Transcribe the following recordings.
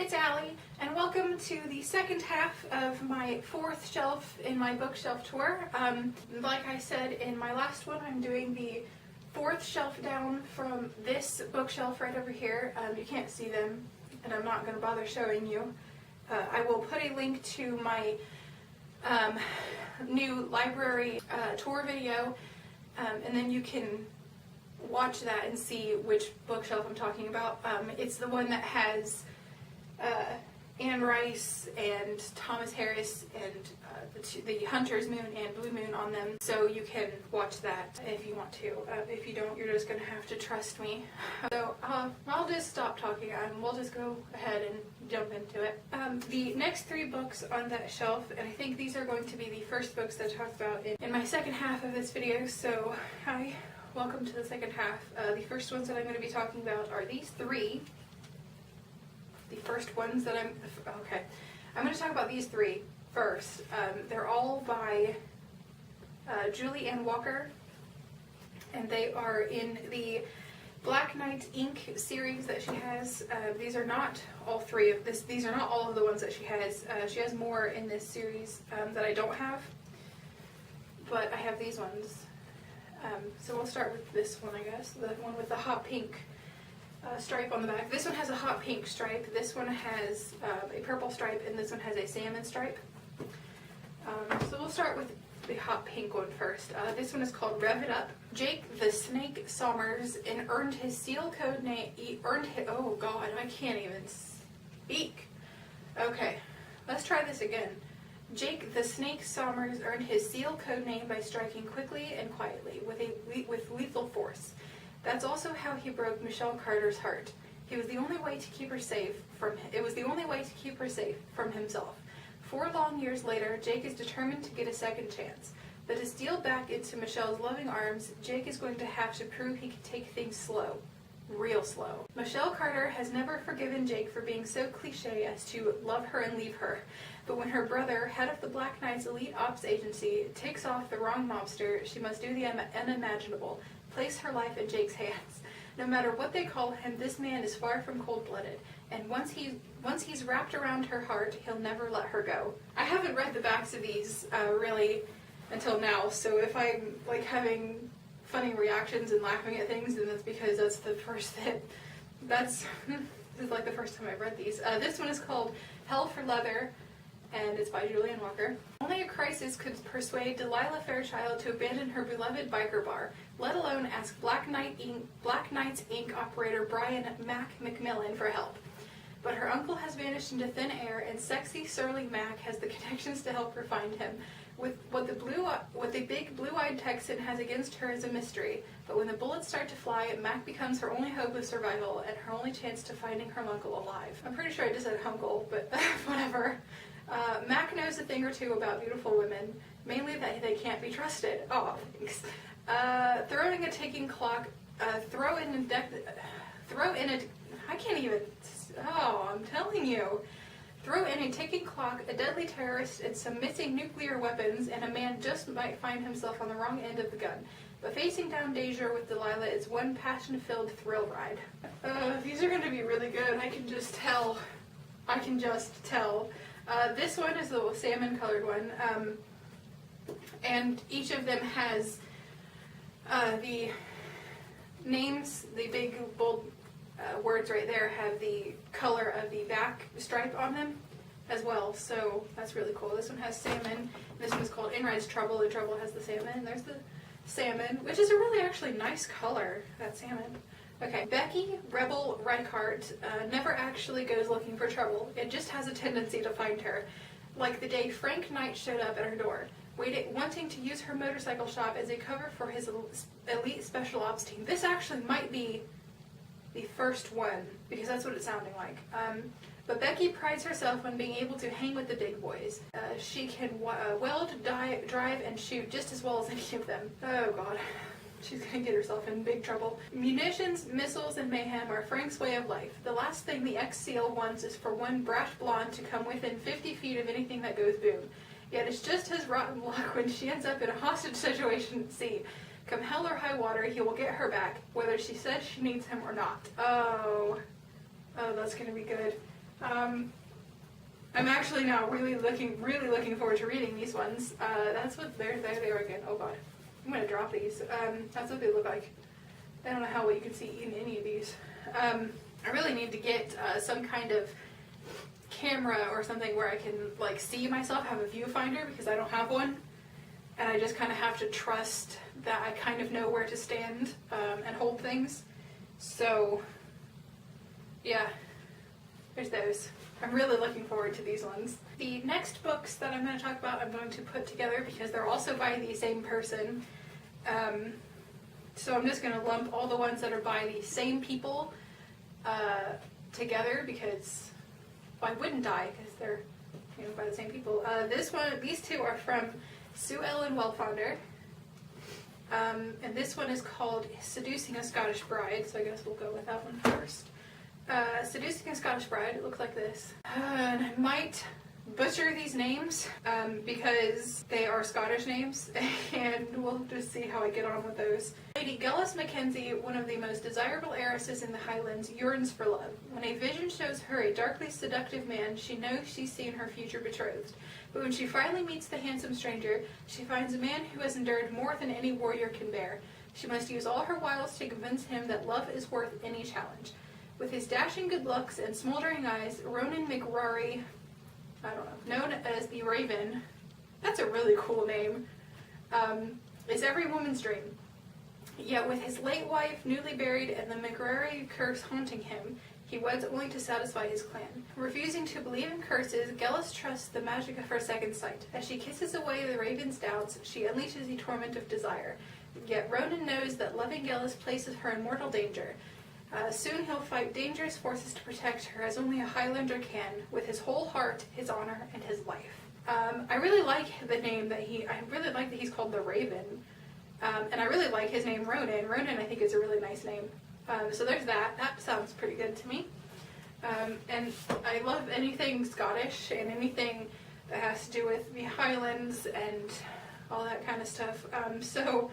it's Allie, and welcome to the second half of my fourth shelf in my bookshelf tour. Like I said in my last one, I'm doing the fourth shelf down from this bookshelf right over here. You can't see them, and I'm not going to bother showing you. I will put a link to my new library tour video, and then you can watch that and see which bookshelf I'm talking about. It's the one that has Anne Rice and Thomas Harris and the Hunter's Moon and Blue Moon on them, so you can watch that if you want to. If you don't, you're just going to have to trust me. So I'll just stop talking and we'll just go ahead and jump into it. The next three books on that shelf, and I think these are going to be the first books that I talked about in my second half of this video, so hi. Welcome to the second half. The first ones that I'm going to be talking about are these three. The first ones that I'm going to talk about these three first. They're all by Julie Ann Walker, and they are in the Black Knight Ink series that she has. These are not all three of this. These are not all of the ones that she has. She has more in this series that I don't have, but I have these ones. So we'll start with this one, I guess, the one with the hot pink stripe on the back. This one has a hot pink stripe, this one has a purple stripe, and this one has a salmon stripe. So we'll start with the hot pink one first. This one is called Rev It Up. Jake the Snake Sommers earned his seal code name. Oh God, I can't even speak. Okay, let's try this again. Jake the Snake Sommers earned his seal code name by striking quickly and quietly with lethal force. That's also how he broke Michelle Carter's heart. It was the only way to keep her safe from himself. 4 long years later, Jake is determined to get a second chance. But to steal back into Michelle's loving arms, Jake is going to have to prove he can take things slow. Real slow. Michelle Carter has never forgiven Jake for being so cliche as to love her and leave her. But when her brother, head of the Black Knight's elite ops agency, takes off the wrong mobster, she must do the unimaginable, place her life in Jake's hands. No matter what they call him, this man is far from cold-blooded, and once he's wrapped around her heart, he'll never let her go. I haven't read the backs of these really until now, so if I'm like having funny reactions and laughing at things, and that's because that's the first this is like the first time I've read these. This one is called Hell for Leather, and it's by Julie Ann Walker. Only a crisis could persuade Delilah Fairchild to abandon her beloved biker bar, let alone ask Black Knight's Inc. operator Brian Mac McMillan for help. But her uncle has vanished into thin air, and sexy, surly Mac has the connections to help her find him. What the big blue-eyed Texan has against her is a mystery, but when the bullets start to fly, Mac becomes her only hope of survival and her only chance to finding her uncle alive. I'm pretty sure I just said uncle, but whatever. Mac knows a thing or two about beautiful women, mainly that they can't be trusted. Oh, thanks. Throwing a ticking clock, I'm telling you. Throw in a ticking clock, a deadly terrorist, and some missing nuclear weapons, and a man just might find himself on the wrong end of the gun. But facing down danger with Delilah is one passion-filled thrill ride. These are going to be really good. I can just tell. This one is the salmon-colored one, and each of them has the names, the big, bold words right there have the color of the back stripe on them as well, so that's really cool. This one has salmon. This one's called In Rides Trouble. The trouble has the salmon. There's the salmon, which is a really actually nice color, that salmon. Okay, Becky Rebel Reichardt never actually goes looking for trouble. It just has a tendency to find her. Like the day Frank Knight showed up at her door, wanting to use her motorcycle shop as a cover for his elite special ops team. This actually might be the first one, because that's what it's sounding like. But Becky prides herself on being able to hang with the big boys. She can weld, drive, and shoot just as well as any of them. Oh God, she's gonna get herself in big trouble. Munitions, missiles, and mayhem are Frank's way of life. The last thing the ex-SEAL wants is for one brash blonde to come within 50 feet of anything that goes boom. Yet it's just his rotten luck when she ends up in a hostage situation at sea. Come hell or high water, he will get her back, whether she says she needs him or not. Oh, that's gonna be good. I'm actually now really looking forward to reading these ones. That's what there they are again. Oh god, I'm gonna drop these. That's what they look like. I don't know how well you can see in any of these. I really need to get some kind of camera or something where I can like see myself, have a viewfinder, because I don't have one, and I just kind of have to trust that I kind of know where to stand and hold things. So yeah, there's those. I'm really looking forward to these ones. The next books that I'm going to talk about I'm going to put together because they're also by the same person. So I'm just going to lump all the ones that are by the same people together, because why wouldn't I? Because they're by the same people. These two are from Sue Ellen Wellfonder. And this one is called Seducing a Scottish Bride, so I guess we'll go with that one first. Seducing a Scottish Bride, it looks like this. And I might butcher these names because they are Scottish names, and we'll just see how I get on with those. Lady Gellis Mackenzie, one of the most desirable heiresses in the Highlands, yearns for love. When a vision shows her a darkly seductive man, she knows she's seen her future betrothed. But when she finally meets the handsome stranger, she finds a man who has endured more than any warrior can bear. She must use all her wiles to convince him that love is worth any challenge. With his dashing good looks and smoldering eyes, Ronan McRory, known as the Raven, that's a really cool name, is every woman's dream. Yet with his late wife newly buried and the McRory curse haunting him, he weds only to satisfy his clan. Refusing to believe in curses, Gellis trusts the magic of her second sight. As she kisses away the Raven's doubts, she unleashes the torment of desire. Yet Ronan knows that loving Gellis places her in mortal danger. Soon he'll fight dangerous forces to protect her, as only a Highlander can, with his whole heart, his honor, and his life. I really like the name I really like that he's called the Raven. And I really like his name Ronan. Ronan I think is a really nice name. So there's that. That sounds pretty good to me. And I love anything Scottish and anything that has to do with the Highlands and all that kind of stuff. So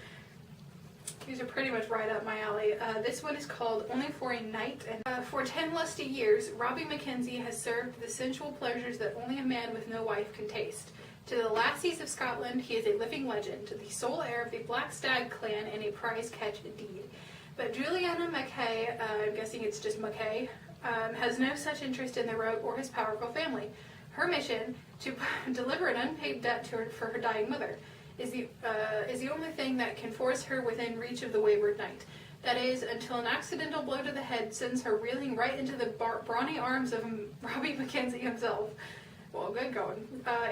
these are pretty much right up my alley. This one is called Only for a Night. And for 10 lusty years, Robbie Mackenzie has served the sensual pleasures that only a man with no wife can taste. To the lassies of Scotland, he is a living legend, the sole heir of the Black Stag clan and a prize catch indeed. But Juliana Mackay, I'm guessing it's just Mackay, has no such interest in the rogue or his powerful family. Her mission, to deliver an unpaid debt to her for her dying mother, is the only thing that can force her within reach of the wayward knight. That is, until an accidental blow to the head sends her reeling right into the brawny arms of Robbie Mackenzie himself. Well, good going.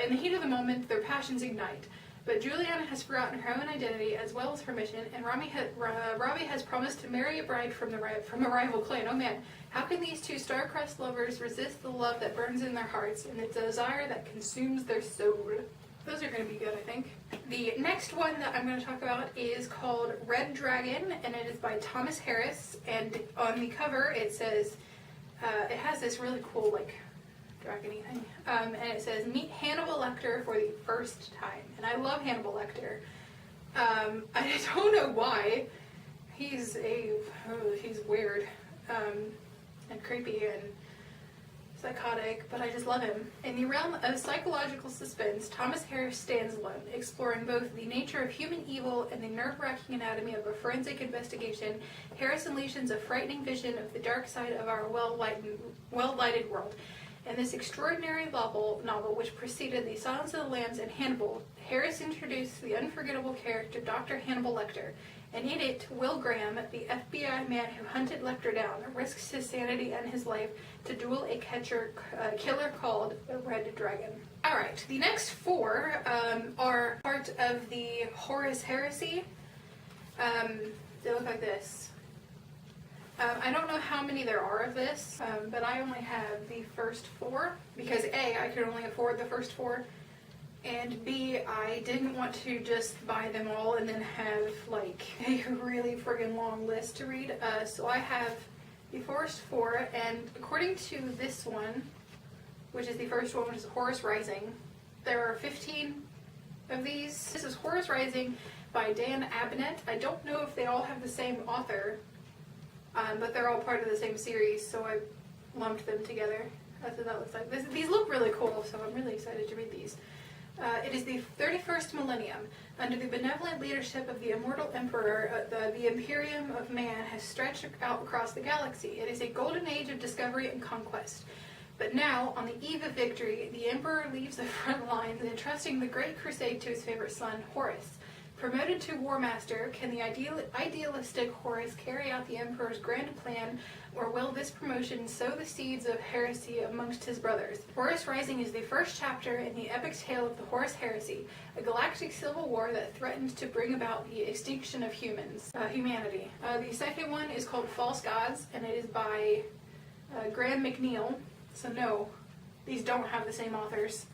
In the heat of the moment, their passions ignite. But Juliana has forgotten her own identity as well as her mission, and Robbie has promised to marry a bride from a rival clan. Oh man, how can these two star-crossed lovers resist the love that burns in their hearts and the desire that consumes their soul? Those are going to be good, I think. The next one that I'm going to talk about is called Red Dragon, and it is by Thomas Harris. And on the cover, it says, it has this really cool, like, dragony thing. And it says, meet Hannibal Lecter for the first time. And I love Hannibal Lecter. I don't know why. He's weird, and creepy and psychotic, but I just love him. In the realm of psychological suspense, Thomas Harris stands alone, exploring both the nature of human evil and the nerve-wracking anatomy of a forensic investigation. Harris unleashes a frightening vision of the dark side of our well-lighted world. In this extraordinary novel, which preceded The Silence of the Lambs and Hannibal, Harris introduced the unforgettable character Dr. Hannibal Lecter. And in it, Will Graham, the FBI man who hunted Lecter down, risks his sanity and his life to duel a killer called the Red Dragon. Alright, the next four are part of the Horus Heresy. They look like this. I don't know how many there are of this, but I only have the first four, because A, I could only afford the first four, and B, I didn't want to just buy them all and then have, like, a really friggin' long list to read. So I have the first four, and according to this one, which is the first one, which is Horus Rising, there are 15 of these. This is Horus Rising by Dan Abnett. I don't know if they all have the same author, but they're all part of the same series, so I lumped them together. That's what that looks like. These look really cool, so I'm really excited to read these. It is the 31st millennium. Under the benevolent leadership of the immortal emperor, the Imperium of Man has stretched out across the galaxy. It is a golden age of discovery and conquest. But now, on the eve of victory, the emperor leaves the front lines, entrusting the great crusade to his favorite son, Horus. Promoted to War Master, can the idealistic Horus carry out the Emperor's grand plan, or will this promotion sow the seeds of heresy amongst his brothers? Horus Rising is the first chapter in the epic tale of the Horus Heresy, a galactic civil war that threatens to bring about the extinction of humanity. The second one is called False Gods, and it is by Graham McNeil. So no, these don't have the same authors.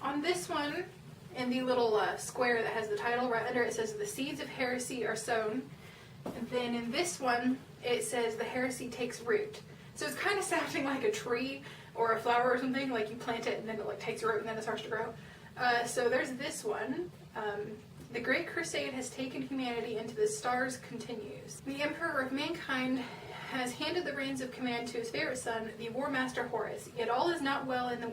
On this one, in the little square that has the title, right under it says the seeds of heresy are sown. And then in this one, it says the heresy takes root. So it's kind of sounding like a tree or a flower or something, like you plant it and then it like takes root and then it starts to grow. So there's this one. The Great Crusade has taken humanity into the stars continues. The Emperor of Mankind has handed the reins of command to his favorite son, the War Master Horus. Yet all is not well in the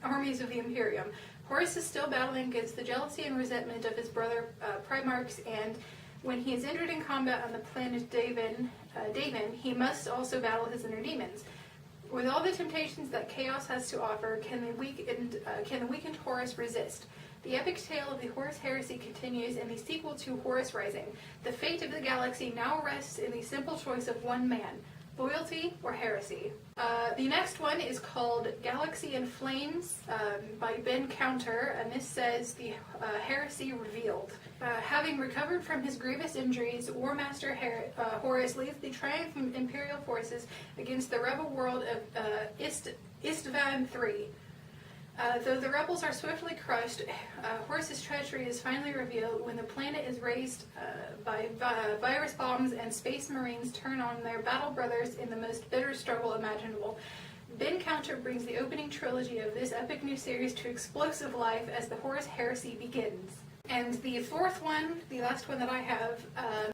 armies of the Imperium. Horus is still battling against the jealousy and resentment of his brother Primarchs, and when he is injured in combat on the planet Daven, he must also battle his inner demons. With all the temptations that chaos has to offer, can the weakened Horus resist? The epic tale of the Horus Heresy continues in the sequel to Horus Rising. The fate of the galaxy now rests in the simple choice of one man: loyalty or heresy. The next one is called Galaxy in Flames by Ben Counter, and this says the heresy revealed. Having recovered from his grievous injuries, War Master Horus leads the triumphant Imperial forces against the rebel world of Istvan III. Though the rebels are swiftly crushed, Horus's treachery is finally revealed when the planet is razed by virus bombs and space marines turn on their battle brothers in the most bitter struggle imaginable. Ben Counter brings the opening trilogy of this epic new series to explosive life as the Horus Heresy begins. And the fourth one, the last one that I have,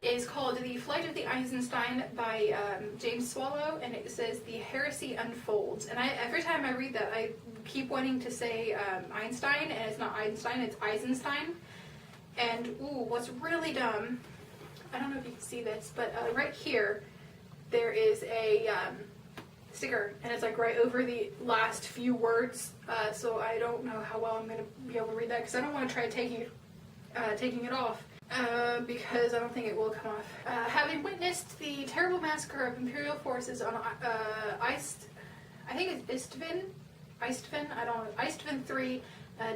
is called The Flight of the Eisenstein by James Swallow, and it says The Heresy Unfolds. And every time I read that, I keep wanting to say Einstein, and it's not Einstein, it's Eisenstein. And, ooh, what's really dumb, I don't know if you can see this, but right here, there is a sticker, and it's like right over the last few words, so I don't know how well I'm going to be able to read that, because I don't want to try taking it off, because I don't think it will come off. Having witnessed the terrible massacre of Imperial forces on I think it's Istvan III,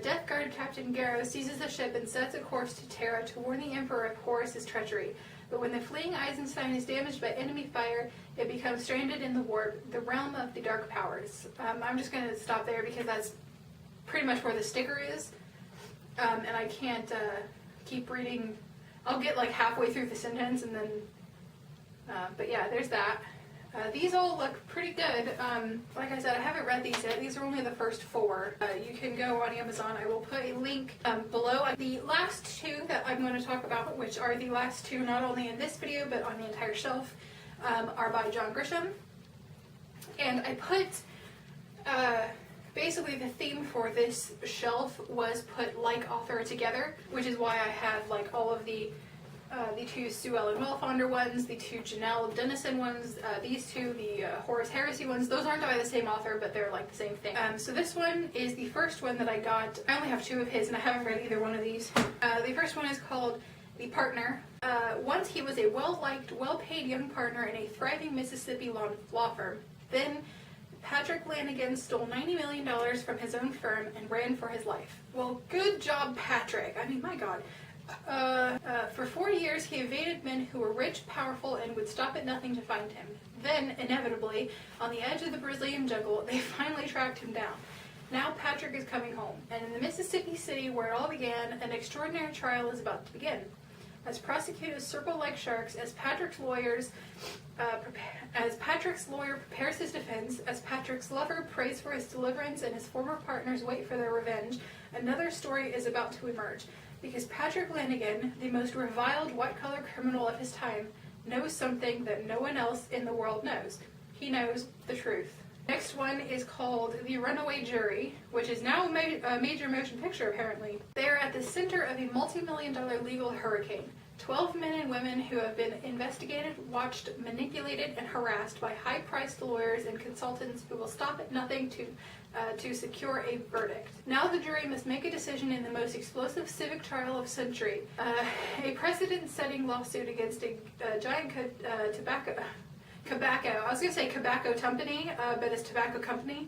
Death Guard Captain Garrow seizes the ship and sets a course to Terra to warn the Emperor of Horus's treachery. But when the fleeing Eisenstein is damaged by enemy fire, it becomes stranded in the warp, the realm of the dark powers. I'm just going to stop there because that's pretty much where the sticker is. And I can't keep reading. I'll get like halfway through the sentence and then, but yeah, there's that. These all look pretty good. Like I said, I haven't read these yet. These are only the first 4. You can go on Amazon. I will put a link below. The last 2 that I'm going to talk about, which are the last 2 not only in this video but on the entire shelf, are by John Grisham. And I put, basically the theme for this shelf was put like author together, which is why I have like all of the 2 Sue Ellen Wilfonder ones, the 2 Janelle Dennison ones, these 2, the Horus Heresy ones. Those aren't by the same author, but they're like the same thing. So this one is the first one that I got. I only have 2 of his, and I haven't read either one of these. The first one is called The Partner. Once he was a well-liked, well-paid young partner in a thriving Mississippi law firm. Then Patrick Lanigan stole $90 million from his own firm and ran for his life. Well, good job, Patrick. I mean, my God. For 4 years, he evaded men who were rich, powerful, and would stop at nothing to find him. Then, inevitably, on the edge of the Brazilian jungle, they finally tracked him down. Now Patrick is coming home, and in the Mississippi city where it all began, an extraordinary trial is about to begin. As prosecutors circle like sharks, as Patrick's lawyer prepares his defense, as Patrick's lover prays for his deliverance, and his former partners wait for their revenge, another story is about to emerge. Because Patrick Lanigan, the most reviled white-collar criminal of his time, knows something that no one else in the world knows. He knows the truth. Next one is called The Runaway Jury, which is now a major motion picture apparently. They are at the center of a multi-million-dollar legal hurricane. 12 men and women who have been investigated, watched, manipulated, and harassed by high-priced lawyers and consultants who will stop at nothing to secure a verdict. Now the jury must make a decision in the most explosive civic trial of century. A precedent-setting lawsuit against a giant tobacco company, but it's tobacco company.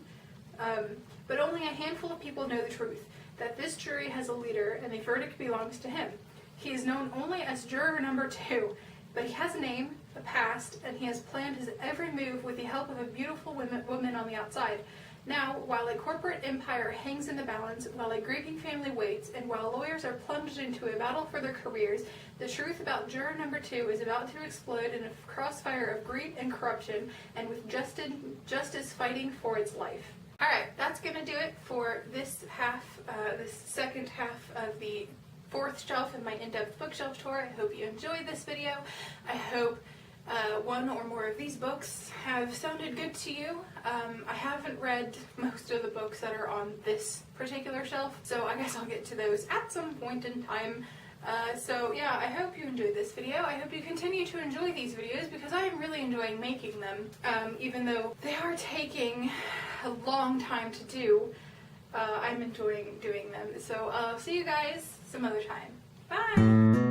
But only a handful of people know the truth, that this jury has a leader and the verdict belongs to him. He is known only as juror number 2, but he has a name, a past, and he has planned his every move with the help of a beautiful woman on the outside. Now, while a corporate empire hangs in the balance, while a grieving family waits, and while lawyers are plunged into a battle for their careers, the truth about juror number 2 is about to explode in a crossfire of greed and corruption, and with justice fighting for its life. Alright, that's going to do it for this second half of the 4th shelf in my in-depth bookshelf tour. I hope you enjoyed this video. I hope one or more of these books have sounded good to you. I haven't read most of the books that are on this particular shelf, so I guess I'll get to those at some point in time. So yeah, I hope you enjoyed this video. I hope you continue to enjoy these videos because I am really enjoying making them, even though they are taking a long time to do. I'm enjoying doing them. So I'll see you guys some other time. Bye!